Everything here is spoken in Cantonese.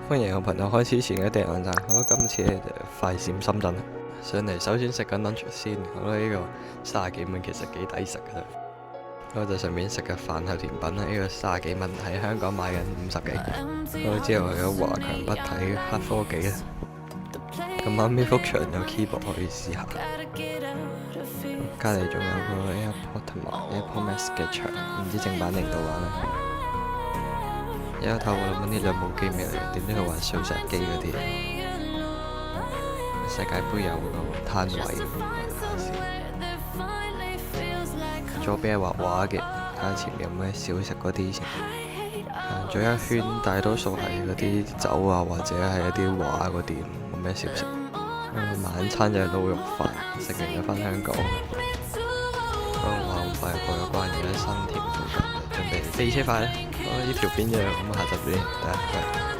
歡迎我朋友開始前嘅訂閱讚，好，今次咧就快閃深圳上嚟，首先食緊 lunch 先，我覺得呢個30幾蚊其實幾抵食嘅。我就順便食個飯後甜品啦，呢個30幾蚊喺香港買緊50幾。我之後去咗華強北睇黑科技啦，咁啱呢幅牆有 keyboard 可以試下。隔離仲有個 AirPod 同埋 AirPod Max 嘅牆，唔知正版定盜版咧。有一頭我諗緊呢兩部機咩嚟？點知佢話碎石機嗰啲。世界盃有個攤位，睇下先。左邊係畫畫嘅，睇下前面有咩小食嗰啲先。行咗一圈，大多數係嗰啲酒啊，或者係一啲畫嗰啲，冇咩小食。晚餐就係滷肉飯，食完就返香港。不過話咁快過咗關，而家新田附近準備飛車快啦。好，呢條片就咁，下集見，大家拜拜。